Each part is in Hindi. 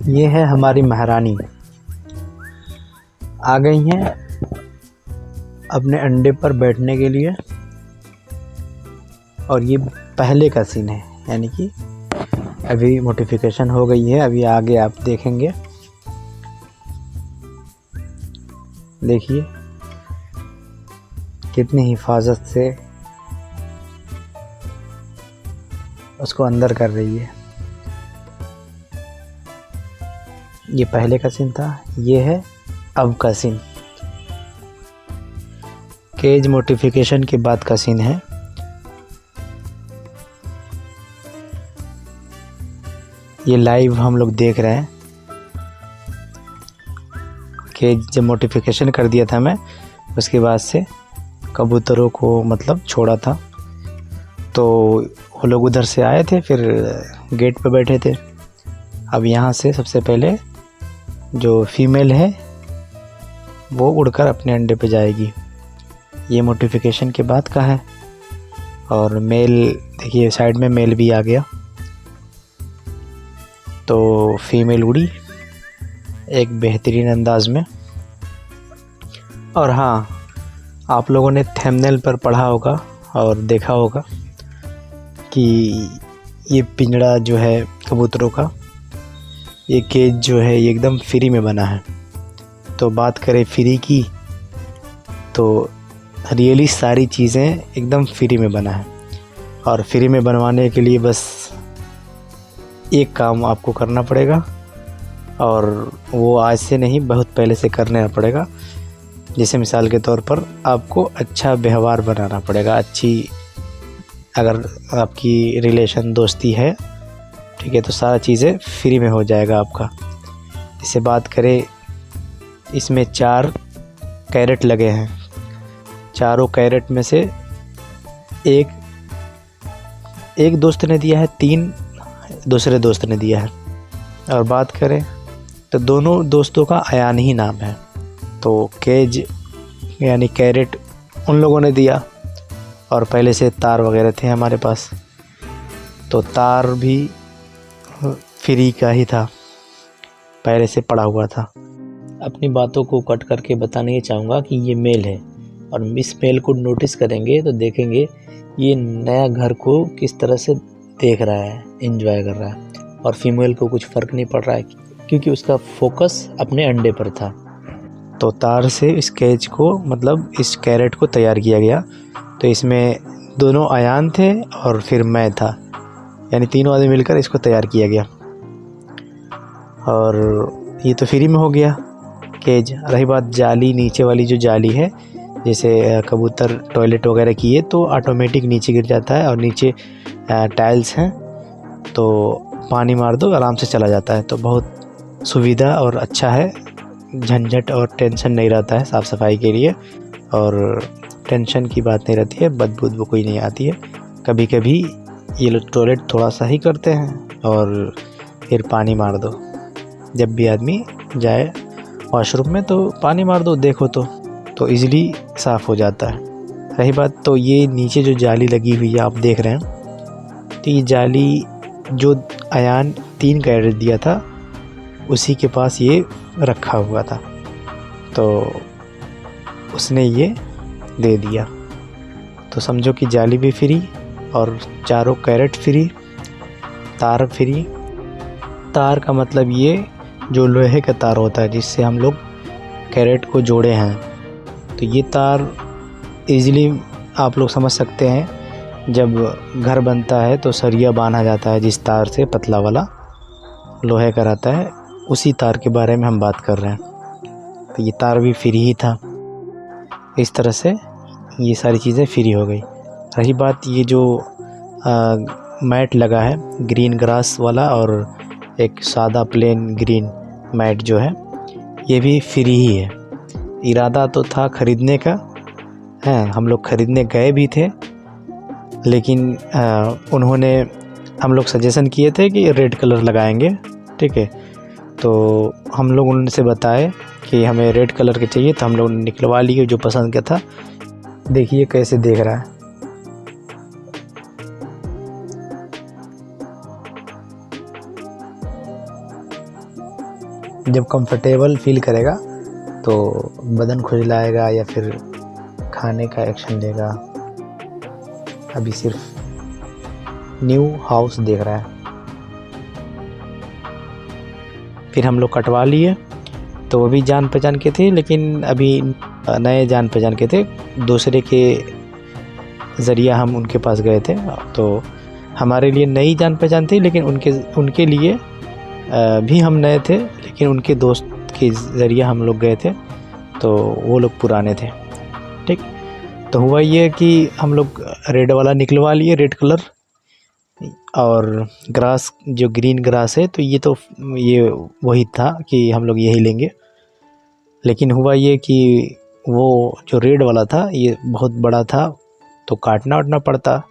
ये है हमारी महारानी, आ गई हैं अपने अंडे पर बैठने के लिए। और ये पहले का सीन है, यानी कि अभी मॉडिफिकेशन हो गई है। अभी आगे आप देखेंगे, देखिए कितनी हिफाजत से उसको अंदर कर रही है। ये पहले का सीन था, ये है अब का सीन। केज मॉडिफिकेशन के बाद का सीन है। ये लाइव हम लोग देख रहे हैं। केज जब मॉडिफिकेशन कर दिया था मैं, उसके बाद से कबूतरों को मतलब छोड़ा था, तो वो लोग उधर से आए थे, फिर गेट पे बैठे थे। अब यहाँ से सबसे पहले जो फीमेल है वो उड़कर अपने अंडे पे जाएगी। ये मॉडिफिकेशन के बाद का है। और मेल देखिए, साइड में मेल भी आ गया। तो फीमेल उड़ी एक बेहतरीन अंदाज में। और हाँ, आप लोगों ने थंबनेल पर पढ़ा होगा और देखा होगा कि ये पिंजड़ा जो है कबूतरों का, ये केज जो है ये एकदम फ्री में बना है। तो बात करें फ्री की, तो रियली सारी चीज़ें एकदम फ्री में बना है। और फ्री में बनवाने के लिए बस एक काम आपको करना पड़ेगा, और वो आज से नहीं, बहुत पहले से करना पड़ेगा। जैसे मिसाल के तौर पर आपको अच्छा व्यवहार बनाना पड़ेगा। अगर आपकी रिलेशन दोस्ती है, ठीक है, तो सारा चीज़ें फ्री में हो जाएगा आपका। जैसे बात करें, इसमें 4 कैरेट लगे हैं। चारों कैरेट में से एक दोस्त ने दिया है, 3 दूसरे दोस्त ने दिया है। और बात करें तो दोनों दोस्तों का अयान ही नाम है। तो केज यानी कैरेट उन लोगों ने दिया, और पहले से तार वगैरह थे हमारे पास, तो तार भी फ्री का ही था, पहले से पड़ा हुआ था। अपनी बातों को कट करके बताने चाहूँगा कि ये मेल है, और इस मेल को नोटिस करेंगे तो देखेंगे ये नया घर को किस तरह से देख रहा है, एंजॉय कर रहा है। और फीमेल को कुछ फ़र्क नहीं पड़ रहा है, क्योंकि उसका फोकस अपने अंडे पर था। तो तार से इस केज को, मतलब इस कैरेट को तैयार किया गया। तो इसमें दोनों अयान थे और फिर मैं था, यानी तीनों आदमी मिलकर इसको तैयार किया गया। और ये तो फ्री में हो गया केज। रही बात जाली, नीचे वाली जो जाली है, जैसे कबूतर टॉयलेट वगैरह किए तो ऑटोमेटिक नीचे गिर जाता है, और नीचे टाइल्स हैं तो पानी मार दो आराम से चला जाता है। तो बहुत सुविधा और अच्छा है, झंझट और टेंशन नहीं रहता है साफ़ सफाई के लिए, और टेंशन की बात नहीं रहती है, बदबू कोई नहीं आती है। कभी कभी ये लोग टॉयलेट थोड़ा सा ही करते हैं और फिर पानी मार दो। जब भी आदमी जाए वॉशरूम में तो पानी मार दो, देखो तो इजीली साफ़ हो जाता है। रही बात, तो ये नीचे जो जाली लगी हुई है आप देख रहे हैं, तो ये जाली जो अयान 3 कैरेट दिया था उसी के पास ये रखा हुआ था, तो उसने ये दे दिया। तो समझो कि जाली भी फ्री और चारों कैरेट फ्री, तार फ्री। तार का मतलब ये जो लोहे का तार होता है जिससे हम लोग कैरेट को जोड़े हैं, तो ये तार इजीली आप लोग समझ सकते हैं। जब घर बनता है तो सरिया बांधा जाता है जिस तार से, पतला वाला लोहे का रहता है, उसी तार के बारे में हम बात कर रहे हैं। तो ये तार भी फ्री ही था। इस तरह से ये सारी चीज़ें फ्री हो गई। रही बात, ये जो मैट लगा है ग्रीन ग्रास वाला, और एक सादा प्लेन ग्रीन मैट जो है, ये भी फ्री ही है। इरादा तो था ख़रीदने का, है, हम लोग ख़रीदने गए भी थे, लेकिन उन्होंने, हम लोग सजेशन किए थे कि रेड कलर लगाएंगे, ठीक है। तो हम लोग उनसे बताए कि हमें रेड कलर के चाहिए, तो हम लोग निकलवा लिए जो पसंद का था। देखिए कैसे देख रहा है। जब कंफर्टेबल फील करेगा तो बदन खुजलाएगा या फिर खाने का एक्शन लेगा। अभी सिर्फ न्यू हाउस देख रहा है। फिर हम लोग कटवा लिए, तो वो भी जान पहचान के थे, लेकिन अभी नए जान पहचान के थे, दूसरे के ज़रिया हम उनके पास गए थे। तो हमारे लिए नई जान पहचान थी, लेकिन उनके लिए भी हम नए थे, लेकिन उनके दोस्त के ज़रिए हम लोग गए थे, तो वो लोग पुराने थे। ठीक, तो हुआ ये कि हम लोग रेड वाला निकलवा लिए, रेड कलर, और ग्रास जो ग्रीन ग्रास है, तो ये वही था कि हम लोग यही लेंगे। लेकिन हुआ ये कि वो जो रेड वाला था ये बहुत बड़ा था, तो काटना वाटना पड़ता।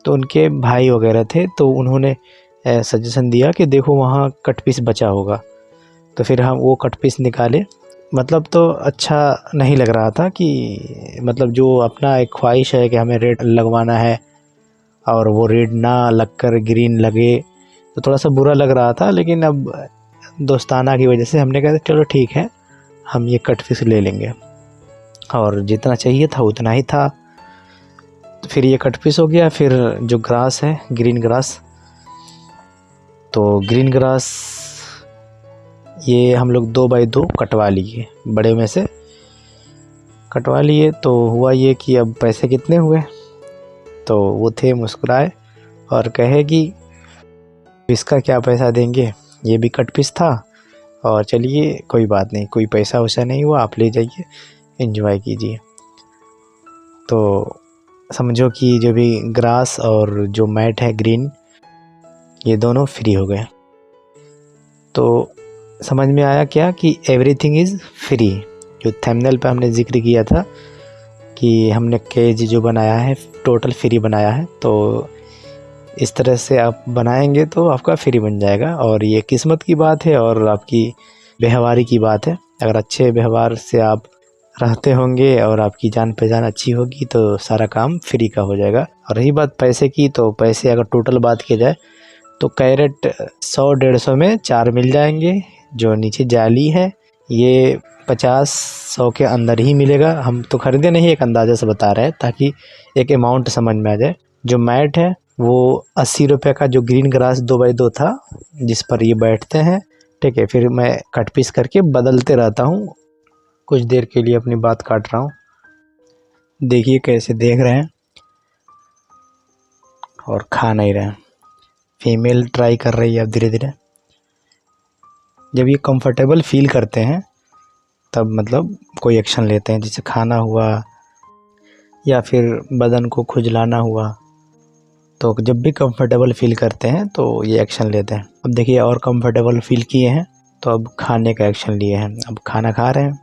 तो उनके भाई वगैरह थे, तो उन्होंने सजेशन दिया कि देखो वहाँ कट पीस बचा होगा। तो फिर हम वो कट पीस निकाले। मतलब तो अच्छा नहीं लग रहा था कि मतलब जो अपना एक ख्वाहिश है कि हमें रेड लगवाना है और वो रेड ना लगकर ग्रीन लगे, तो थोड़ा सा बुरा लग रहा था। लेकिन अब दोस्ताना की वजह से हमने कहा चलो ठीक है, हम ये कट पीस ले लेंगे, और जितना चाहिए था उतना ही था। तो फिर ये कट पीस हो गया। फिर जो ग्रास है, ग्रीन ग्रास, तो ग्रीन ग्रास ये हम लोग 2x2 कटवा लिए, बड़े में से कटवा लिए। तो हुआ ये कि अब पैसे कितने हुए, तो वो थे मुस्कुराए और कहे कि इसका क्या पैसा देंगे, ये भी कट पीस था, और चलिए कोई बात नहीं, कोई पैसा वैसा नहीं हुआ, आप ले जाइए, एंजॉय कीजिए। तो समझो कि जो भी ग्रास और जो मैट है ग्रीन, ये दोनों फ्री हो गए। तो समझ में आया क्या कि एवरीथिंग इज़ फ्री। जो थंबनेल पे हमने जिक्र किया था कि हमने केज जो बनाया है टोटल फ्री बनाया है, तो इस तरह से आप बनाएंगे तो आपका फ्री बन जाएगा। और ये किस्मत की बात है और आपकी व्यवहारी की बात है। अगर अच्छे व्यवहार से आप रहते होंगे और आपकी जान पहचान अच्छी होगी तो सारा काम फ्री का हो जाएगा। और रही बात पैसे की, तो पैसे अगर टोटल बात की जाए तो कैरेट 100-150 में 4 मिल जाएंगे। जो नीचे जाली है ये 50-100 के अंदर ही मिलेगा। हम तो खरीदे नहीं, एक अंदाज़ा से बता रहे हैं ताकि एक अमाउंट समझ में आ जाए। जो मैट है वो 80 रुपये का, जो ग्रीन ग्रास 2x2 था जिस पर ये बैठते हैं। ठीक है, फिर मैं कट पीस करके बदलते रहता हूँ। कुछ देर के लिए अपनी बात काट रहा हूँ। देखिए कैसे देख रहे हैं और खा नहीं रहे हैं। फीमेल ट्राई कर रही है अब धीरे धीरे। जब ये कंफर्टेबल फील करते हैं तब मतलब कोई एक्शन लेते हैं, जैसे खाना हुआ या फिर बदन को खुजलाना हुआ। तो जब भी कंफर्टेबल फील करते हैं तो ये एक्शन लेते हैं। अब देखिए और कंफर्टेबल फील किए हैं तो अब खाने का एक्शन लिए हैं। अब खाना खा रहे हैं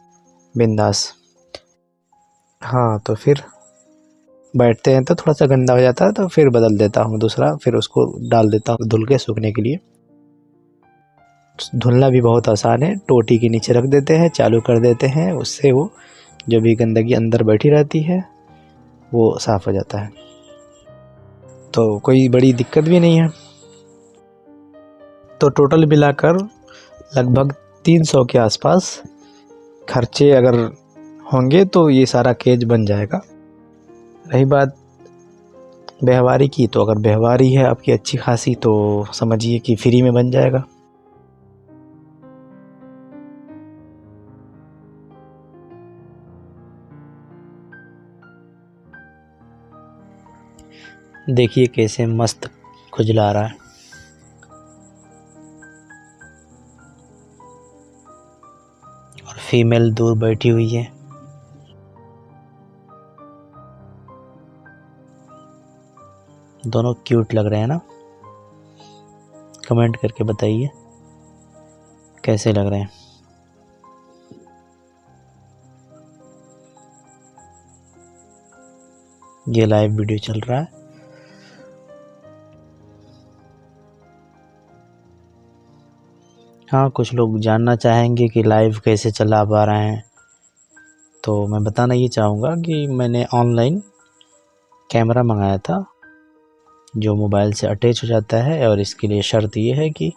बिंदास। हाँ, तो फिर बैठते हैं तो थोड़ा सा गंदा हो जाता है तो फिर बदल देता हूँ दूसरा, फिर उसको डाल देता हूँ धुल के सूखने के लिए। धुलना भी बहुत आसान है, टोटी के नीचे रख देते हैं, चालू कर देते हैं, उससे वो जो भी गंदगी अंदर बैठी रहती है वो साफ़ हो जाता है। तो कोई बड़ी दिक्कत भी नहीं है। तो टोटल मिलाकर लगभग 300 के आसपास खर्चे अगर होंगे तो ये सारा केज बन जाएगा। रही बात व्यवहारी की, तो अगर व्यवहारी है आपकी अच्छी खासी तो समझिए कि फ्री में बन जाएगा। देखिए कैसे मस्त खुजला रहा है। और फीमेल दूर बैठी हुई है। दोनों क्यूट लग रहे हैं ना? कमेंट करके बताइए कैसे लग रहे हैं। ये लाइव वीडियो चल रहा है। हाँ, कुछ लोग जानना चाहेंगे कि लाइव कैसे चला पा रहे हैं, तो मैं बताना ये चाहूँगा कि मैंने ऑनलाइन कैमरा मंगाया था जो मोबाइल से अटैच हो जाता है, और इसके लिए शर्त ये है कि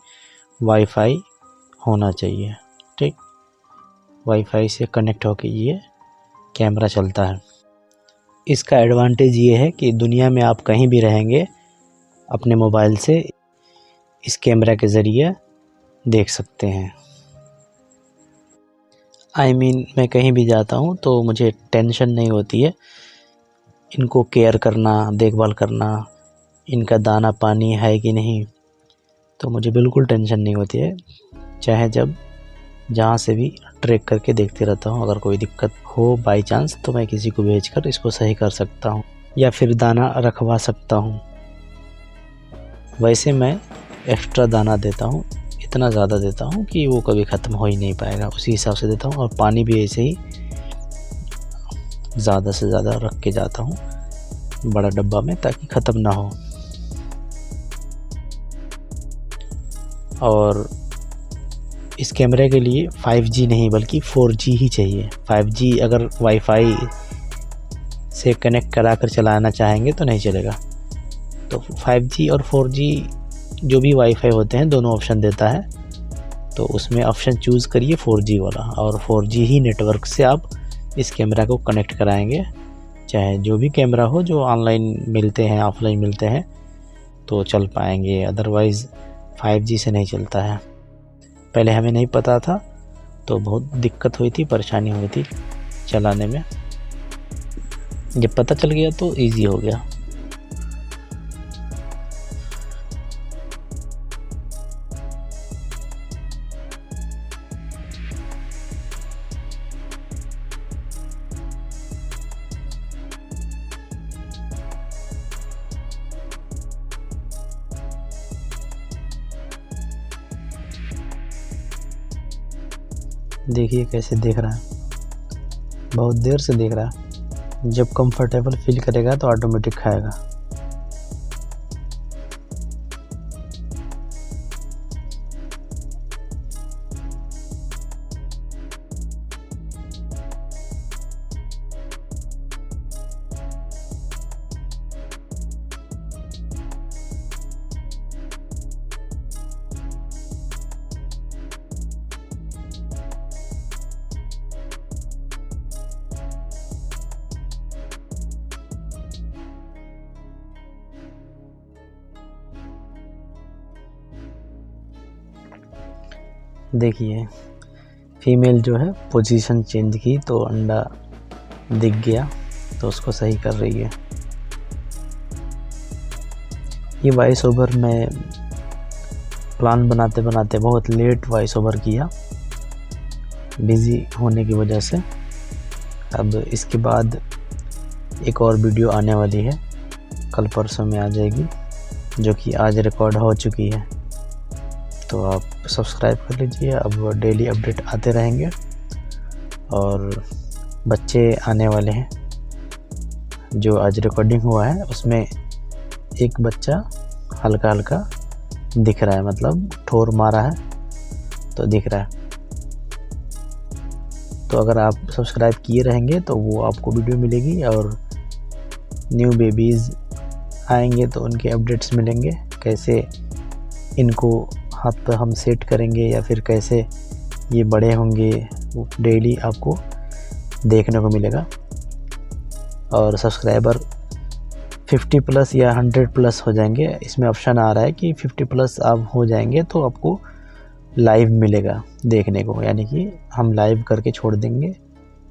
वाईफाई होना चाहिए। ठीक, वाईफाई से कनेक्ट होकर ये कैमरा चलता है। इसका एडवांटेज ये है कि दुनिया में आप कहीं भी रहेंगे अपने मोबाइल से इस कैमरा के ज़रिए देख सकते हैं। मैं कहीं भी जाता हूँ तो मुझे टेंशन नहीं होती है इनको केयर करना, देखभाल करना, इनका दाना पानी है कि नहीं, तो मुझे बिल्कुल टेंशन नहीं होती है। चाहे जब जहाँ से भी ट्रैक करके देखते रहता हूँ। अगर कोई दिक्कत हो बाई चांस तो मैं किसी को भेजकर इसको सही कर सकता हूँ या फिर दाना रखवा सकता हूँ। वैसे मैं एक्स्ट्रा दाना देता हूँ, इतना ज़्यादा देता हूँ कि वो कभी ख़त्म हो ही नहीं पाएगा, उसी हिसाब से देता हूँ। और पानी भी ऐसे ही ज़्यादा से ज़्यादा रख के जाता हूँ बड़ा डब्बा में, ताकि ख़त्म ना हो। और इस कैमरे के लिए 5G नहीं बल्कि 4G ही चाहिए। 5G अगर वाईफाई से कनेक्ट करा कर चलाना चाहेंगे तो नहीं चलेगा। तो 5G और 4G जो भी वाईफाई होते हैं दोनों ऑप्शन देता है, तो उसमें ऑप्शन चूज़ करिए 4G वाला, और 4G ही नेटवर्क से आप इस कैमरा को कनेक्ट कराएंगे। चाहे जो भी कैमरा हो जो ऑनलाइन मिलते हैं, ऑफलाइन मिलते हैं, तो चल पाएंगे, अदरवाइज़ 5G से नहीं चलता है। पहले हमें नहीं पता था तो बहुत दिक्कत हुई थी, परेशानी हुई थी चलाने में। जब पता चल गया तो इजी हो गया। देखिए कैसे देख रहा है, बहुत देर से देख रहा है। जब कंफर्टेबल फील करेगा तो ऑटोमेटिक खाएगा। देखिए फीमेल जो है पोजीशन चेंज की तो अंडा दिख गया, तो उसको सही कर रही है। ये वॉइस ओवर मैं प्लान बनाते बनाते बहुत लेट वॉइस ओवर किया, बिज़ी होने की वजह से। अब इसके बाद एक और वीडियो आने वाली है, कल परसों में आ जाएगी, जो कि आज रिकॉर्ड हो चुकी है। तो आप सब्सक्राइब कर लीजिए, अब डेली अपडेट आते रहेंगे। और बच्चे आने वाले हैं, जो आज रिकॉर्डिंग हुआ है उसमें एक बच्चा हल्का हल्का दिख रहा है, मतलब ठोर मारा है तो दिख रहा है। तो अगर आप सब्सक्राइब किए रहेंगे तो वो आपको वीडियो मिलेगी, और न्यू बेबीज़ आएंगे तो उनके अपडेट्स मिलेंगे, कैसे इनको हाथ पर हम सेट करेंगे या फिर कैसे ये बड़े होंगे, वो डेली आपको देखने को मिलेगा। और सब्सक्राइबर 50 प्लस या 100 प्लस हो जाएंगे, इसमें ऑप्शन आ रहा है कि 50 प्लस आप हो जाएंगे तो आपको लाइव मिलेगा देखने को, यानी कि हम लाइव करके छोड़ देंगे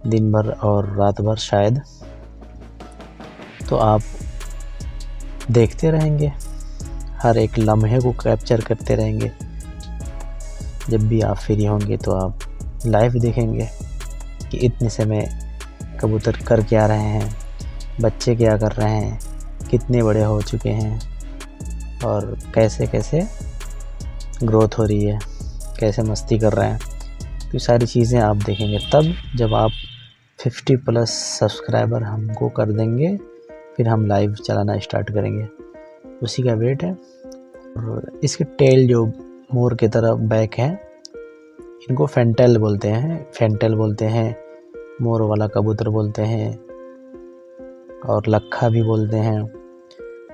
दिन भर और रात भर शायद, तो आप देखते रहेंगे, हर एक लम्हे को कैप्चर करते रहेंगे। जब भी आप फ्री होंगे तो आप लाइव देखेंगे कि इतने समय कबूतर कर क्या रहे हैं, बच्चे क्या कर रहे हैं, कितने बड़े हो चुके हैं, और कैसे कैसे ग्रोथ हो रही है, कैसे मस्ती कर रहे हैं। तो सारी चीज़ें आप देखेंगे तब जब आप 50 प्लस सब्सक्राइबर हमको कर देंगे, फिर हम लाइव चलाना स्टार्ट करेंगे, उसी का वेट है। और इसके टेल जो मोर की तरह बैक है, इनको फेंटेल बोलते हैं, फेंटेल बोलते हैं, मोर वाला कबूतर बोलते हैं, और लक्खा भी बोलते हैं।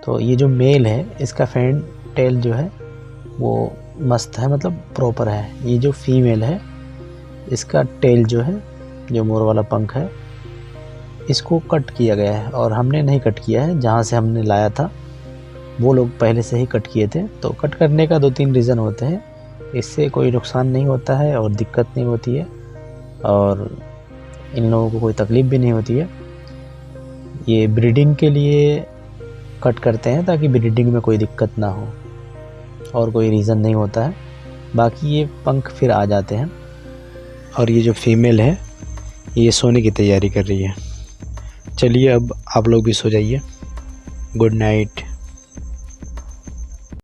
तो ये जो मेल है इसका फेंटेल जो है वो मस्त है, मतलब प्रॉपर है। ये जो फीमेल है इसका टेल जो है, जो मोर वाला पंख है, इसको कट किया गया है और हमने नहीं कट किया है। जहाँ से हमने लाया था वो लोग पहले से ही कट किए थे। तो कट करने का 2-3 रीज़न होते हैं। इससे कोई नुकसान नहीं होता है और दिक्कत नहीं होती है और इन लोगों को कोई तकलीफ़ भी नहीं होती है। ये ब्रीडिंग के लिए कट करते हैं ताकि ब्रीडिंग में कोई दिक्कत ना हो, और कोई रीज़न नहीं होता है। बाकी ये पंख फिर आ जाते हैं। और ये जो फीमेल है ये सोने की तैयारी कर रही है। चलिए अब आप लोग भी सो जाइए। Good night.